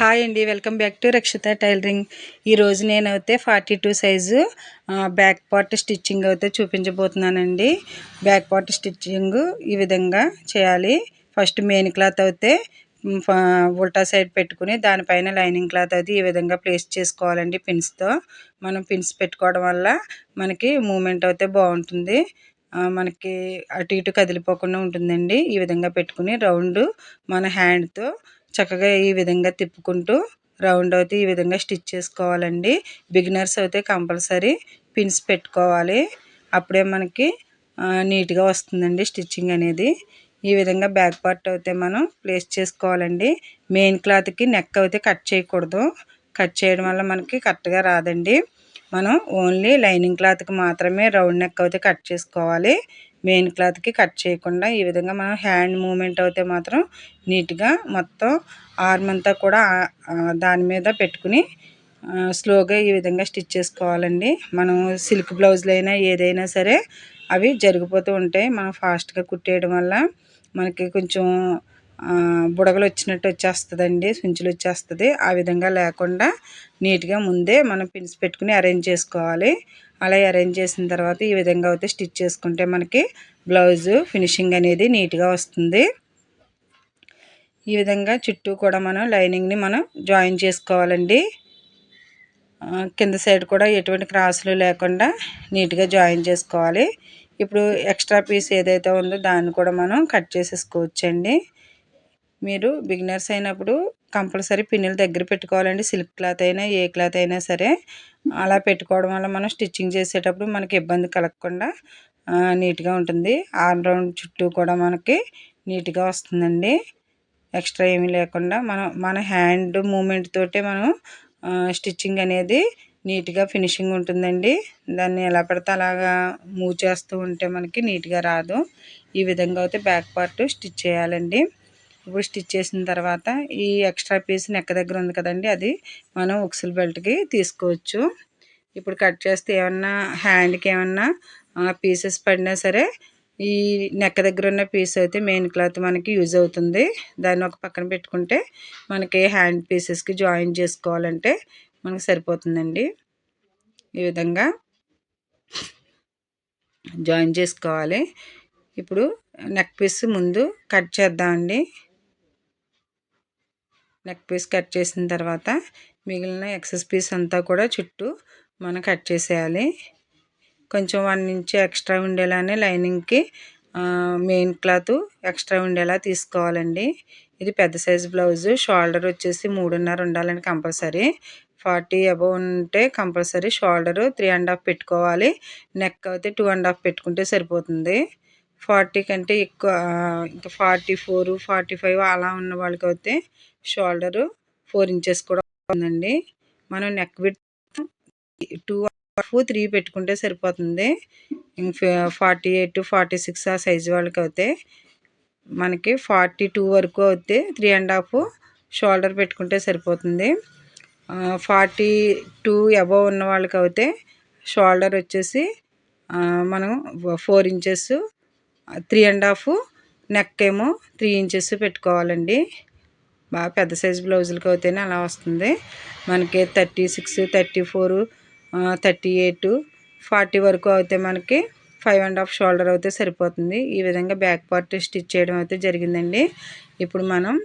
Hi అండి, welcome back to Rakshita tailoring. ఈరోజు నేనైతే 42 సైజు బ్యాక్ పార్ట్ స్టిచ్చింగ్ అయితే చూపించబోతున్నానండి. బ్యాక్ పార్ట్ స్టిచ్చింగ్ ఈ విధంగా చేయాలి. ఫస్ట్ మెయిన్ క్లాత్ అయితే ఉల్టా సైడ్ పెట్టుకుని దానిపైన లైనింగ్ క్లాత్ అయితే ఈ విధంగా ప్లేస్ చేసుకోవాలండి. పిన్స్తో మనం పిన్స్ పెట్టుకోవడం వల్ల మనకి మూమెంట్ అయితే బాగుంటుంది. మనకి అటు ఇటు కదిలిపోకుండా ఉంటుందండి. ఈ విధంగా పెట్టుకుని రౌండ్ మన హ్యాండ్తో చక్కగా ఈ విధంగా తిప్పుకుంటూ రౌండ్ అయితే ఈ విధంగా స్టిచ్ చేసుకోవాలండి. బిగినర్స్ అయితే కంపల్సరీ పిన్స్ పెట్టుకోవాలి. అప్పుడే మనకి నీట్గా వస్తుందండి స్టిచ్చింగ్ అనేది. ఈ విధంగా బ్యాక్ పార్ట్ అయితే మనం ప్లేస్ చేసుకోవాలండి. మెయిన్ క్లాత్కి నెక్ అయితే కట్ చేయకూడదు. కట్ చేయడం వల్ల మనకి కరెక్ట్గా రాదండి. మనం ఓన్లీ లైనింగ్ క్లాత్కి మాత్రమే రౌండ్ నెక్ అయితే కట్ చేసుకోవాలి. మెయిన్ క్లాత్కి కట్ చేయకుండా ఈ విధంగా మనం హ్యాండ్ మూమెంట్ అయితే మాత్రం నీట్గా మొత్తం ఆర్మ్ అంతా కూడా దాని మీద పెట్టుకుని స్లోగా ఈ విధంగా స్టిచ్ చేసుకోవాలండి. మనం సిల్క్ బ్లౌజులు అయినా ఏదైనా సరే అవి జరిగిపోతూ ఉంటాయి. మనం ఫాస్ట్గా కుట్టేయడం వల్ల మనకి కొంచెం బుడగలు వచ్చినట్టు వచ్చేస్తుందండి, సుంచులు వచ్చేస్తుంది. ఆ విధంగా లేకుండా నీట్గా ముందే మనం పిన్స్ పెట్టుకుని అరేంజ్ చేసుకోవాలి. అలా అరేంజ్ చేసిన తర్వాత ఈ విధంగా అయితే స్టిచ్ చేసుకుంటే మనకి బ్లౌజు ఫినిషింగ్ అనేది నీట్గా వస్తుంది. ఈ విధంగా చుట్టూ కూడా మనం లైనింగ్ని మనం జాయిన్ చేసుకోవాలండి. కింద సైడ్ కూడా ఎటువంటి క్రాసులు లేకుండా నీట్గా జాయిన్ చేసుకోవాలి. ఇప్పుడు ఎక్స్ట్రా పీస్ ఏదైతే ఉందో దాన్ని కూడా మనం కట్ చేసేసుకోవచ్చండి. మీరు బిగినర్స్ అయినప్పుడు కంపల్సరీ పిన్నులు దగ్గర పెట్టుకోవాలండి. సిల్క్ క్లాత్ అయినా ఏ క్లాత్ అయినా సరే అలా పెట్టుకోవడం వల్ల మనం స్టిచ్చింగ్ చేసేటప్పుడు మనకి ఇబ్బంది కలగకుండా నీట్గా ఉంటుంది. ఆల్ రౌండ్ చుట్టూ కూడా మనకి నీట్గా వస్తుందండి. ఎక్స్ట్రా ఏమీ లేకుండా మన హ్యాండ్ మూమెంట్ తోటే మనం స్టిచ్చింగ్ అనేది నీట్గా ఫినిషింగ్ ఉంటుందండి. దాన్ని ఎలా పడితే అలాగా మూవ్ చేస్తూ ఉంటే మనకి నీట్గా రాదు. ఈ విధంగా అయితే బ్యాక్ పార్ట్ స్టిచ్ చేయాలండి. ఇప్పుడు స్టిచ్ చేసిన తర్వాత ఈ ఎక్స్ట్రా పీస్ నెక్ దగ్గర ఉంది కదండి, అది మనం ఉక్సులు బెల్ట్కి తీసుకోవచ్చు. ఇప్పుడు కట్ చేస్తే ఏమన్నా హ్యాండ్కి ఏమన్నా పీసెస్ పడినా సరే ఈ నెక్ దగ్గర ఉన్న పీస్ అయితే మెయిన్ క్లాత్ మనకి యూజ్ అవుతుంది. దాన్ని ఒక పక్కన పెట్టుకుంటే మనకి హ్యాండ్ పీసెస్కి జాయిన్ చేసుకోవాలంటే మనకి సరిపోతుందండి. ఈ విధంగా జాయిన్ చేసుకోవాలి. ఇప్పుడు నెక్ పీస్ ముందు కట్ చేద్దామండి. నెక్ పీస్ కట్ చేసిన తర్వాత మిగిలిన ఎక్సెస్ పీస్ అంతా కూడా చుట్టూ మనం కట్ చేసేయాలి. కొంచెం 1 ఇంచ్ ఎక్స్ట్రా ఉండేలానే లైనింగ్కి మెయిన్ క్లాత్ ఎక్స్ట్రా ఉండేలా తీసుకోవాలండి. ఇది పెద్ద సైజు బ్లౌజు. షోల్డర్ వచ్చేసి 3.5 ఉండాలని కంపల్సరీ. 40 అబవ్ ఉంటే కంపల్సరీ షోల్డరు 3.5 పెట్టుకోవాలి. నెక్ అయితే 2.5 పెట్టుకుంటే సరిపోతుంది. 40 కంటే ఎక్కువ ఇంకా 44, 45 అలా ఉన్న వాళ్ళకైతే షోల్డరు 4 ఇంచెస్ కూడా ఉందండి. మనం నెక్ విడ్త్ 2.5, 3 పెట్టుకుంటే సరిపోతుంది. 48, 46 ఆ సైజు వాళ్ళకి అయితే మనకి 42 వరకు అయితే 3.5 షోల్డర్ పెట్టుకుంటే సరిపోతుంది. 42 అబవ్ ఉన్న వాళ్ళకి అయితే షోల్డర్ వచ్చేసి మనం 4 ఇంచెస్, 3.5 నెక్ ఏమో 3 ఇంచెస్ పెట్టుకోవాలండి. బాగా పెద్ద సైజు బ్లౌజులకి అయితేనే అలా వస్తుంది. మనకి 36, 34, 38, 40 వరకు అయితే మనకి 5.5 షోల్డర్ అయితే సరిపోతుంది. ఈ విధంగా బ్యాక్ పార్ట్ స్టిచ్ చేయడం అయితే జరిగిందండి. ఇప్పుడు మనం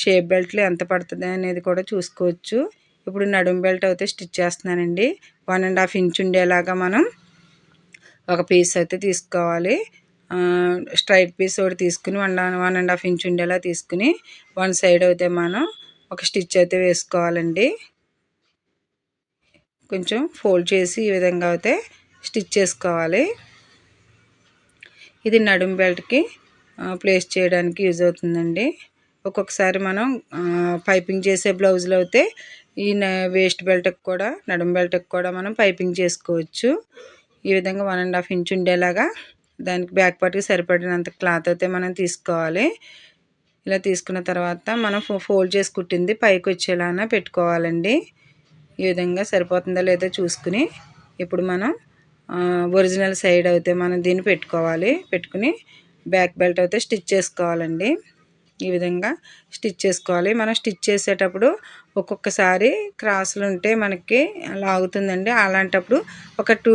షేప్ బెల్ట్లు ఎంత పడుతుంది అనేది కూడా చూసుకోవచ్చు. ఇప్పుడు నడుం బెల్ట్ అయితే స్టిచ్ చేస్తున్నానండి. 1.5 ఇంచ్ ఉండేలాగా మనం ఒక పీస్ అయితే తీసుకోవాలి. స్ట్రైట్ పీస్ ఒకటి తీసుకుని 1.5 ఇంచ్ ఉండేలా తీసుకుని వన్ సైడ్ అయితే మనం ఒక స్టిచ్ అయితే వేసుకోవాలండి. కొంచెం ఫోల్డ్ చేసి ఈ విధంగా అయితే స్టిచ్ చేసుకోవాలి. ఇది నడుం బెల్ట్కి ప్లేస్ చేయడానికి యూజ్ అవుతుందండి. ఒక్కొక్కసారి మనం పైపింగ్ చేసే బ్లౌజులు అయితే ఈ వేస్ట్ బెల్ట్కి కూడా నడుం బెల్ట్కి కూడా మనం పైపింగ్ చేసుకోవచ్చు. ఈ విధంగా 1.5 ఇంచ్ ఉండేలాగా దానికి బ్యాక్ పార్ట్కి సరిపడినంత క్లాత్ అయితే మనం తీసుకోవాలి. ఇలా తీసుకున్న తర్వాత మనం ఫోల్డ్ చేసి కుట్టింది పైకి వచ్చేలాగా పెట్టుకోవాలండి. ఈ విధంగా సరిపోతుందో లేదో చూసుకుని ఇప్పుడు మనం ఒరిజినల్ సైడ్ అయితే మనం దీన్ని పెట్టుకోవాలి. పెట్టుకుని బ్యాక్ బెల్ట్ అయితే స్టిచ్ చేసుకోవాలండి. ఈ విధంగా స్టిచ్ చేసుకోవాలి. మనం స్టిచ్ చేసేటప్పుడు ఒక్కొక్కసారి క్రాసులు ఉంటే మనకి లాగుతుందండి. అలాంటప్పుడు ఒక 2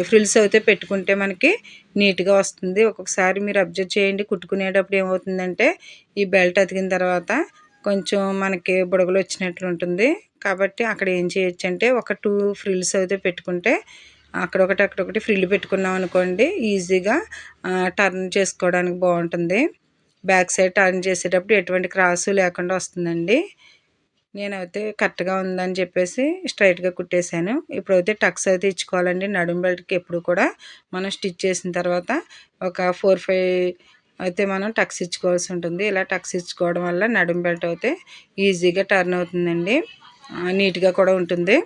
ఫ్రిల్స్ అయితే పెట్టుకుంటే మనకి నీట్గా వస్తుంది. ఒక్కొక్కసారి మీరు అబ్జర్వ్ చేయండి, కుట్టుకునేటప్పుడు ఏమవుతుందంటే ఈ బెల్ట్ అతికిన తర్వాత కొంచెం మనకి బుడగలు వచ్చినట్లు ఉంటుంది. కాబట్టి అక్కడ ఏం చేయొచ్చు అంటే ఒక 2 ఫ్రిల్స్ అయితే పెట్టుకుంటే అక్కడొకటి అక్కడొకటి ఫ్రిల్ పెట్టుకున్నాం అనుకోండి, ఈజీగా టర్న్ చేసుకోవడానికి బాగుంటుంది. బ్యాక్ సైడ్ టర్న్ చేసేటప్పుడు ఎటువంటి క్రాసు లేకుండా వస్తుందండి. నేనైతే కరెక్ట్గా ఉందని చెప్పేసి స్ట్రైట్గా కుట్టేశాను. ఇప్పుడైతే టక్స్ అయితే ఇచ్చుకోవాలండి. నడుం బెల్ట్కి ఎప్పుడు కూడా మనం స్టిచ్ చేసిన తర్వాత ఒక 4, 5 అయితే మనం టక్స్ ఇచ్చుకోవాల్సి ఉంటుంది. ఇలా టక్స్ ఇచ్చుకోవడం వల్ల నడుం బెల్ట్ అయితే ఈజీగా టర్న్ అవుతుందండి, నీట్గా కూడా ఉంటుంది.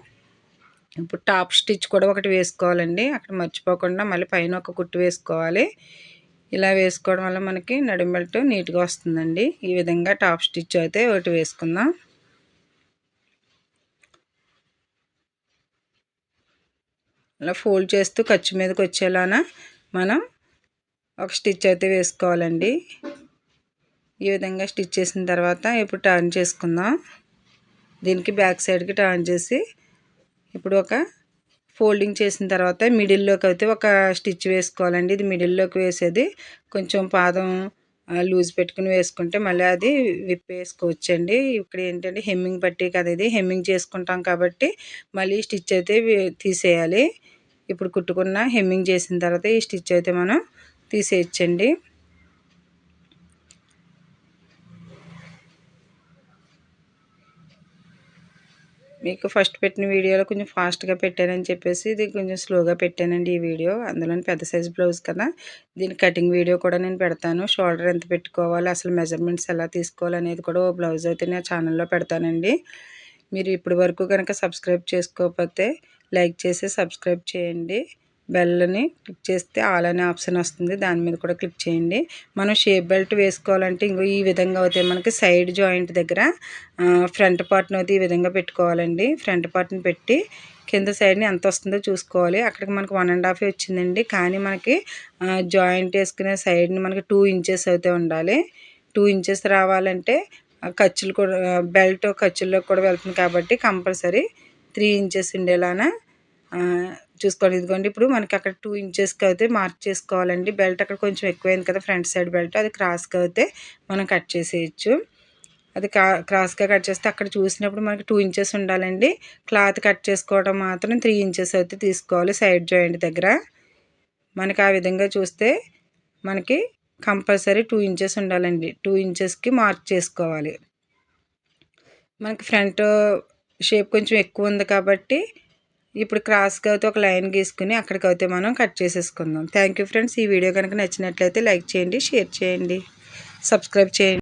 ఇప్పుడు టాప్ స్టిచ్ కూడా ఒకటి వేసుకోవాలండి. అక్కడ మర్చిపోకుండా మళ్ళీ పైన ఒక కుట్టు వేసుకోవాలి. ఇలా వేసుకోవడం వల్ల మనకి నడుం బెల్ట్ నీట్గా వస్తుందండి. ఈ విధంగా టాప్ స్టిచ్ అయితే ఒకటి వేసుకుందాం. అలా ఫోల్డ్ చేస్తూ ఖర్చు మీదకి వచ్చేలానా మనం ఒక స్టిచ్ అయితే వేసుకోవాలండి. ఈ విధంగా స్టిచ్ చేసిన తర్వాత ఇప్పుడు టర్న్ చేసుకుందాం. దీనికి బ్యాక్ సైడ్కి టర్న్ చేసి ఇప్పుడు ఒక ఫోల్డింగ్ చేసిన తర్వాత మిడిల్లోకి అయితే ఒక స్టిచ్ వేసుకోవాలండి. ఇది మిడిల్లోకి వేసేది కొంచెం పాదం లూజ్ పెట్టుకుని వేసుకుంటే మళ్ళీ అది విప్పేసుకోవచ్చండి. ఇక్కడ ఏంటంటే హెమ్మింగ్ పట్టి కదా, ఇది హెమ్మింగ్ చేసుకుంటాం కాబట్టి మళ్ళీ స్టిచ్ అయితే తీసేయాలి. ఇప్పుడు కుట్టుకున్న హెమ్మింగ్ చేసిన తర్వాత ఈ స్టిచ్ అయితే మనం తీసేయచ్చండి. మీకు ఫస్ట్ పెట్టిన వీడియోలో కొంచెం ఫాస్ట్గా పెట్టానని చెప్పేసి ఇది కొంచెం స్లోగా పెట్టానండి ఈ వీడియో. అందులో పెద్ద సైజ్ బ్లౌజ్ కదా, దీని కటింగ్ వీడియో కూడా నేను పెడతాను. షోల్డర్ ఎంత పెట్టుకోవాలి, అసలు మెజర్మెంట్స్ ఎలా తీసుకోవాలి అనేది కూడా ఓ బ్లౌజ్ అయితే నేను ఛానల్లో పెడతానండి. మీరు ఇప్పటి వరకు కనుక సబ్స్క్రైబ్ చేసుకోకపోతే లైక్ చేసి సబ్స్క్రైబ్ చేయండి. బెల్ని క్లిక్ చేస్తే ఆల్ అనే ఆప్షన్ వస్తుంది, దాని మీద కూడా క్లిక్ చేయండి. మనం షేప్ బెల్ట్ వేసుకోవాలంటే ఇంకో ఈ విధంగా అవుతాయి. మనకి సైడ్ జాయింట్ దగ్గర ఫ్రంట్ పార్ట్ని అయితే ఈ విధంగా పెట్టుకోవాలండి. ఫ్రంట్ పార్ట్ని పెట్టి కింద సైడ్ని ఎంత వస్తుందో చూసుకోవాలి. అక్కడికి మనకు 1.5 వచ్చిందండి, కానీ మనకి జాయింట్ వేసుకునే సైడ్ని మనకి 2 ఇంచెస్ అయితే ఉండాలి. 2 ఇంచెస్ రావాలంటే ఖర్చులు కూడా బెల్ట్ ఖర్చుల్లో కూడా వెళ్తుంది కాబట్టి కంపల్సరీ 3 ఇంచెస్ ఉండేలానా చూసుకోండి. ఇదిగోండి ఇప్పుడు మనకి అక్కడ 2 ఇంచెస్కి అయితే మార్క్ చేసుకోవాలండి. బెల్ట్ అక్కడ కొంచెం ఎక్కువైంది కదా, ఫ్రంట్ సైడ్ బెల్ట్ అది క్రాస్గా అయితే మనం కట్ చేసేయచ్చు. అది క్రాస్గా కట్ చేస్తే అక్కడ చూసినప్పుడు మనకి 2 ఇంచెస్ ఉండాలండి. క్లాత్ కట్ చేసుకోవడం మాత్రం 3 ఇంచెస్ అయితే తీసుకోవాలి సైడ్ జాయింట్ దగ్గర. మనకి ఆ విధంగా చూస్తే మనకి కంపల్సరీ 2 ఇంచెస్ ఉండాలండి. 2 ఇంచెస్కి మార్క్ చేసుకోవాలి. మనకి ఫ్రంట్ షేప్ కొంచెం ఎక్కువ ఉంది కాబట్టి ఇప్పుడు క్రాస్గా అయితే ఒక లైన్ గీసుకుని అక్కడికైతే మనం కట్ చేసేసుకుందాం. Thank you friends. ఈ వీడియో కనుక నచ్చినట్లయితే లైక్ చేయండి, షేర్ చేయండి, సబ్స్క్రైబ్ చేయండి.